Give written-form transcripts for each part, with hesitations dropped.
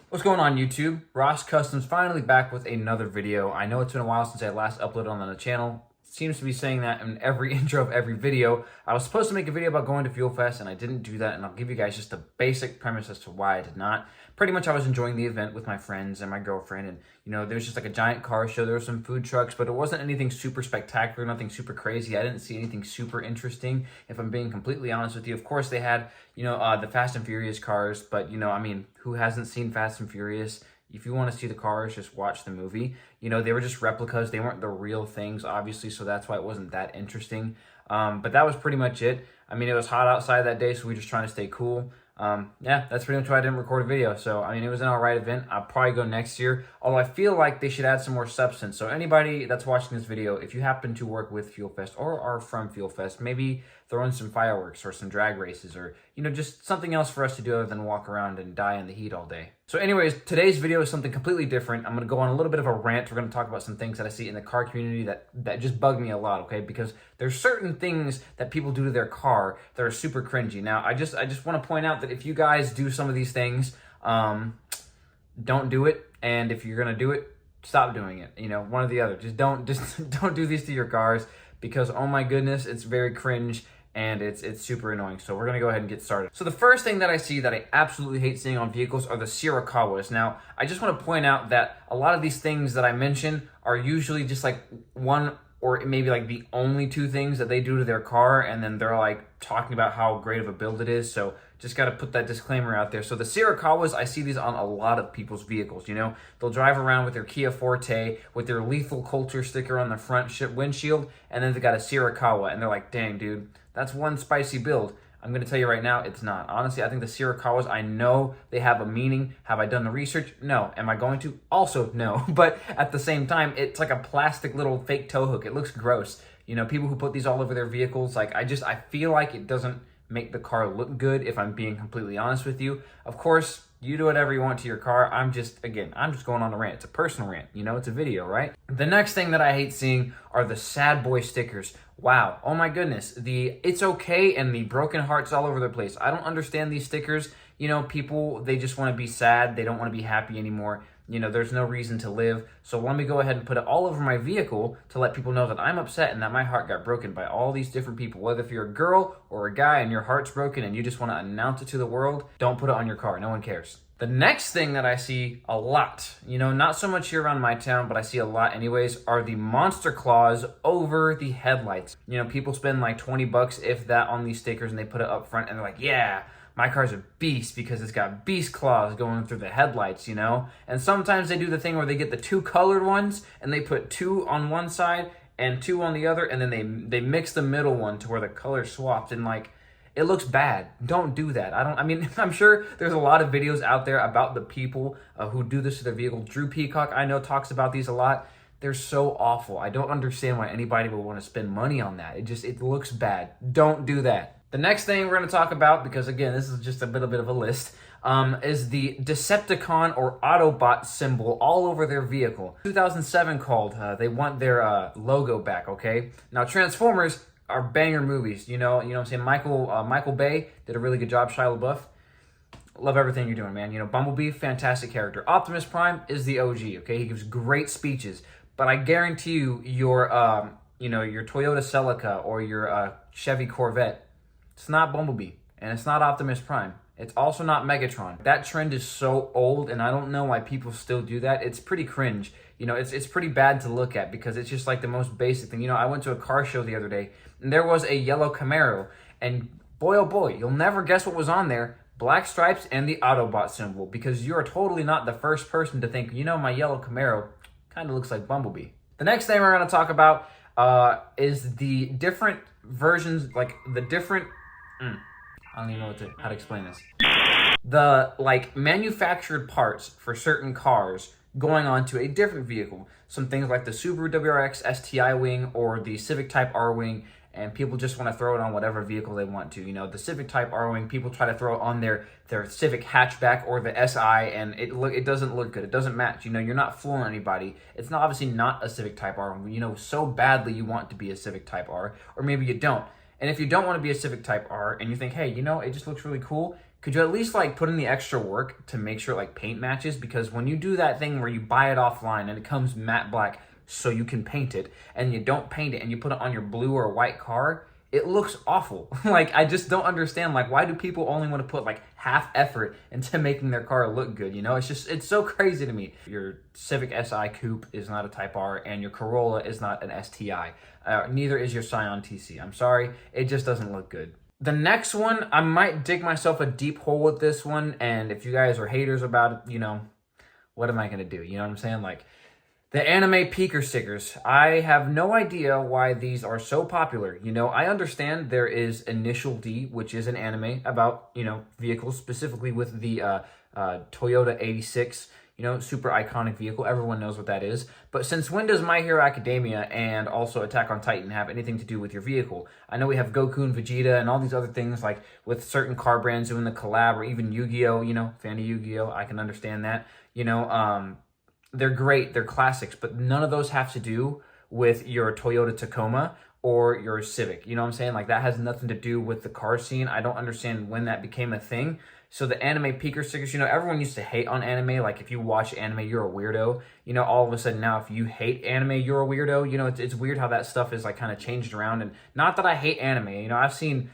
What's going on YouTube? Ross Customs finally back with another video. I know it's been a while since I last uploaded on the channel. Seems to be saying that in every intro of every video. I was supposed to make a video about going to Fuel Fest and I didn't do that, and I'll give you guys just a basic premise as to why I did not. Pretty much I was enjoying the event with my friends and my girlfriend, and there was just like a giant car show. There were some food trucks, but it wasn't anything super spectacular, nothing super crazy. I didn't see anything super interesting, if I'm being completely honest with you. Of course they had, the Fast and Furious cars, but who hasn't seen Fast and Furious? If you want to see the cars, just watch the movie. They were just replicas. They weren't the real things, obviously, so that's why it wasn't that interesting. But that was pretty much it. It was hot outside that day, so we were just trying to stay cool. Yeah, that's pretty much why I didn't record a video. So, it was an alright event. I'll probably go next year, although I feel like they should add some more substance. So anybody that's watching this video, if you happen to work with Fuel Fest or are from Fuel Fest, maybe throw in some fireworks or some drag races or, just something else for us to do other than walk around and die in the heat all day. So anyways, today's video is something completely different. I'm going to go on a little bit of a rant. We're going to talk about some things that I see in the car community that just bug me a lot, okay? Because there's certain things that people do to their car that are super cringy. Now, I just want to point out that if you guys do some of these things, don't do it. And if you're going to do it, stop doing it. One or the other. Just don't do these to your cars, because oh my goodness, it's very cringe. And it's super annoying. So we're gonna go ahead and get started. So the first thing that I see that I absolutely hate seeing on vehicles are the Sirakawas. Now, I just want to point out that a lot of these things that I mention are usually just like one or maybe like the only two things that they do to their car, and then they're like talking about how great of a build it is. So just got to put that disclaimer out there. So the Sirakawas, I see these on a lot of people's vehicles. They'll drive around with their Kia Forte with their lethal culture sticker on the front windshield, and then they got a Sirakawa, and they're like, dang, dude, that's one spicy build. I'm going to tell you right now, it's not. Honestly, I think the Sirakawas, I know they have a meaning. Have I done the research? No. Am I going to? Also, no. But at the same time, it's like a plastic little fake tow hook. It looks gross. People who put these all over their vehicles, like I feel like it doesn't make the car look good, if I'm being completely honest with you. Of course, you do whatever you want to your car. I'm just going on a rant. It's a personal rant. It's a video, right? The next thing that I hate seeing are the sad boy stickers. Wow. Oh my goodness. The it's okay and the broken hearts all over the place. I don't understand these stickers. People, they just want to be sad. They don't want to be happy anymore. There's no reason to live. So let me go ahead and put it all over my vehicle to let people know that I'm upset and that my heart got broken by all these different people. Whether if you're a girl or a guy and your heart's broken and you just want to announce it to the world, don't put it on your car. No one cares. The next thing that I see a lot, not so much here around my town, but I see a lot anyways, are the monster claws over the headlights. People spend like 20 bucks, if that, on these stickers, and they put it up front and they're like, yeah, my car's a beast because it's got beast claws going through the headlights, And sometimes they do the thing where they get the two colored ones and they put two on one side and two on the other, and then they mix the middle one to where the color swapped, and like, it looks bad. Don't do that. I'm sure there's a lot of videos out there about the people who do this to their vehicle. Drew Peacock, I know, talks about these a lot. They're so awful. I don't understand why anybody would want to spend money on that. It looks bad. Don't do that. The next thing we're going to talk about, because again, this is just a bit of a list, is the Decepticon or Autobot symbol all over their vehicle. 2007 called, they want their logo back, okay? Now, Transformers are banger movies, you know what I'm saying? Michael Bay did a really good job. Shia LaBeouf, love everything you're doing, man. Bumblebee, fantastic character. Optimus Prime is the OG, okay? He gives great speeches, but I guarantee you, your Toyota Celica or your Chevy Corvette, it's not Bumblebee, and it's not Optimus Prime. It's also not Megatron. That trend is so old, and I don't know why people still do that. It's pretty cringe. It's pretty bad to look at, because it's just like the most basic thing. I went to a car show the other day, and there was a yellow Camaro, and boy, oh boy, you'll never guess what was on there. Black stripes and the Autobot symbol, because you're totally not the first person to think, my yellow Camaro kind of looks like Bumblebee. The next thing we're going to talk about is the different versions, like the different... I don't even know how to explain this. The manufactured parts for certain cars going on to a different vehicle. Some things like the Subaru WRX STI wing or the Civic Type R wing, and people just want to throw it on whatever vehicle they want to. The Civic Type R wing, people try to throw it on their Civic hatchback or the SI, and it doesn't look good. It doesn't match. You're not fooling anybody. It's not obviously not a Civic Type R. So badly you want to be a Civic Type R, or maybe you don't. And if you don't want to be a Civic Type R and you think, hey, it just looks really cool, could you at least like put in the extra work to make sure like paint matches? Because when you do that thing where you buy it offline and it comes matte black so you can paint it, and you don't paint it and you put it on your blue or white car, it looks awful. Like, I just don't understand, like, why do people only want to put like half effort into making their car look good? You know, it's so crazy to me. Your Civic Si Coupe is not a Type R, and your Corolla is not an STI. Neither is your Scion TC. I'm sorry, it just doesn't look good. The next one, I might dig myself a deep hole with this one, and if you guys are haters about it, you know, what am I gonna do? You know what I'm saying? Like, the anime peeker stickers. I have no idea why these are so popular. You know, I understand there is Initial D, which is an anime about, you know, vehicles, specifically with the Toyota 86, you know, super iconic vehicle. Everyone knows what that is. But since when does My Hero Academia and also Attack on Titan have anything to do with your vehicle? I know we have Goku and Vegeta and all these other things, like with certain car brands doing the collab, or even Yu-Gi-Oh, you know, fan of Yu-Gi-Oh, I can understand that. You know, they're great, they're classics, but none of those have to do with your Toyota Tacoma or your Civic. You know what I'm saying? Like, that has nothing to do with the car scene. I don't understand when that became a thing. So the anime peeker stickers, you know, everyone used to hate on anime. Like, if you watch anime, you're a weirdo. You know, all of a sudden now, if you hate anime, you're a weirdo. You know, it's weird how that stuff is like kind of changed around. And not that I hate anime. You know, I've seen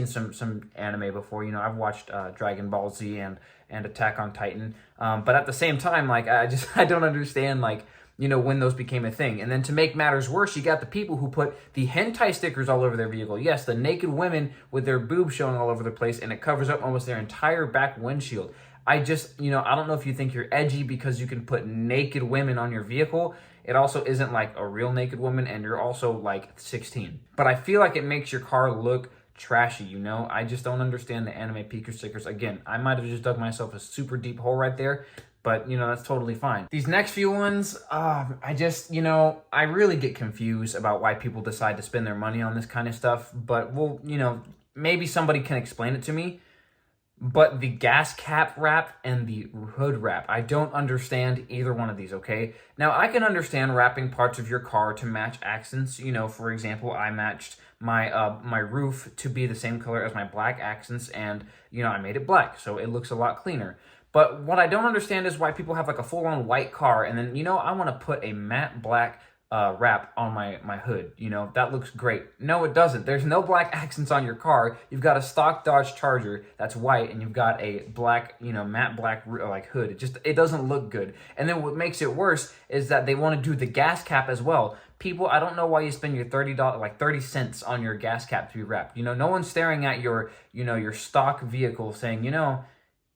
some anime before. You know, I've watched Dragon Ball Z and Attack on Titan. But at the same time, like, I don't understand, like, you know, when those became a thing. And then to make matters worse, you got the people who put the hentai stickers all over their vehicle. Yes, the naked women with their boobs showing all over the place, and it covers up almost their entire back windshield. I just, you know, I don't know if you think you're edgy because you can put naked women on your vehicle. It also isn't like a real naked woman, and you're also like 16. But I feel like it makes your car look trashy, you know? I just don't understand the anime peeker stickers. Again, I might have just dug myself a super deep hole right there, but, you know, that's totally fine. These next few ones, I just, you know, I really get confused about why people decide to spend their money on this kind of stuff. But, well, you know, maybe somebody can explain it to me. But the gas cap wrap and the hood wrap, I don't understand either one of these, okay? Now, I can understand wrapping parts of your car to match accents. You know, for example, I matched my roof to be the same color as my black accents, and, you know, I made it black, so it looks a lot cleaner. But what I don't understand is why people have like a full-on white car, and then, you know, I want to put a matte black wrap on my hood. You know, that looks great. No, it doesn't. There's no black accents on your car. You've got a stock Dodge Charger that's white, and you've got a black, you know, matte black like hood. It doesn't look good. And then what makes it worse is that they want to do the gas cap as well. People, I don't know why you spend your $30, like 30 cents on your gas cap to be wrapped. You know, no one's staring at your, you know, your stock vehicle saying, you know,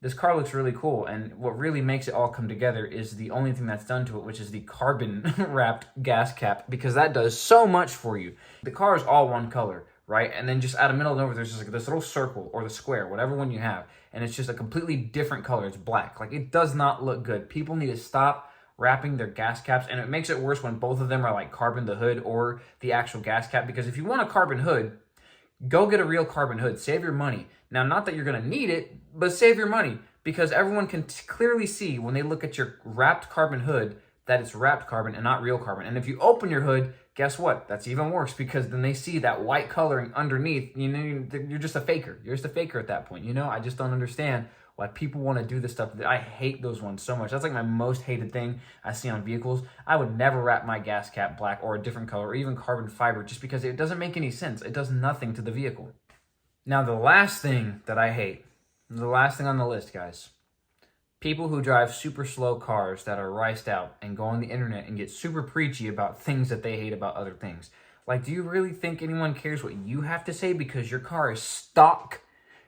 this car looks really cool. And what really makes it all come together is the only thing that's done to it, which is the carbon wrapped gas cap, because that does so much for you. The car is all one color, right? And then just out of middle of nowhere, there's just like this little circle or the square, whatever one you have. And it's just a completely different color. It's black. Like, it does not look good. People need to stop wrapping their gas caps. And it makes it worse when both of them are like carbon, the hood or the actual gas cap. Because if you want a carbon hood, go get a real carbon hood. Save your money. Now, not that you're going to need it, but save your money, because everyone can clearly see when they look at your wrapped carbon hood that it's wrapped carbon and not real carbon. And if you open your hood, guess what? That's even worse, because then they see that white coloring underneath. You know, you're just a faker. You're just a faker at that point. You know, I just don't understand why people want to do this stuff. I hate those ones so much. That's like my most hated thing I see on vehicles. I would never wrap my gas cap black or a different color or even carbon fiber, just because it doesn't make any sense. It does nothing to the vehicle. Now, the last thing that I hate, the last thing on the list, guys, people who drive super slow cars that are riced out and go on the internet and get super preachy about things that they hate about other things. Like, do you really think anyone cares what you have to say because your car is stock?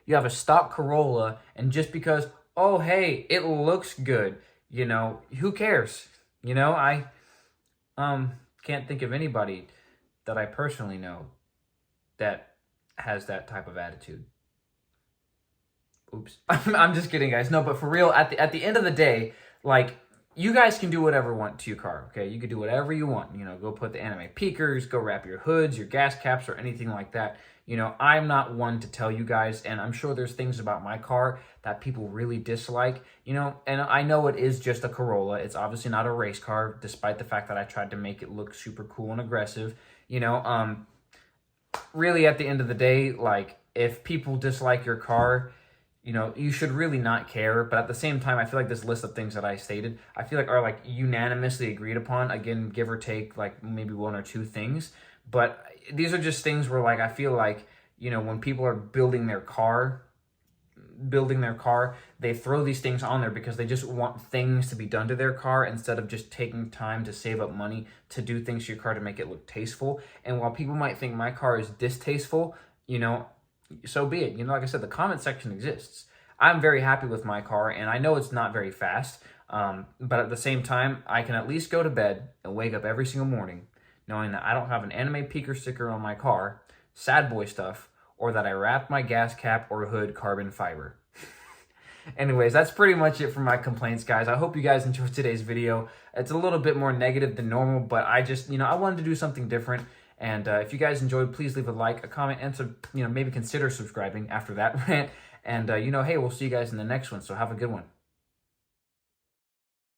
You have a stock Corolla, and just because, oh, hey, it looks good, you know, who cares? You know, I can't think of anybody that I personally know that has that type of attitude. Oops. I'm just kidding, guys. No, but for real, at the end of the day, like, you guys can do whatever you want to your car, okay? You can do whatever you want. You know, go put the anime peekers, go wrap your hoods, your gas caps, or anything like that. You know, I'm not one to tell you guys, and I'm sure there's things about my car that people really dislike, you know, and I know it is just a Corolla. It's obviously not a race car, despite the fact that I tried to make it look super cool and aggressive. You know, really, at the end of the day, like, if people dislike your car, you know, you should really not care. But at the same time, I feel like this list of things that I stated, I feel like are like unanimously agreed upon. Again, give or take like maybe one or two things. But these are just things where like I feel like, you know, when people are building their car, they throw these things on there because they just want things to be done to their car instead of just taking time to save up money to do things to your car to make it look tasteful. And while people might think my car is distasteful, you know, so be it. You know, like I said, the comment section exists. I'm very happy with my car, and I know it's not very fast, but at the same time, I can at least go to bed and wake up every single morning knowing that I don't have an anime peeker sticker on my car, sad boy stuff, or that I wrapped my gas cap or hood carbon fiber. Anyways, that's pretty much it for my complaints, guys. I hope you guys enjoyed today's video. It's a little bit more negative than normal, but I just, you know, I wanted to do something different. And if you guys enjoyed, please leave a like, a comment, and maybe consider subscribing after that rant. And, you know, hey, we'll see you guys in the next one. So have a good one.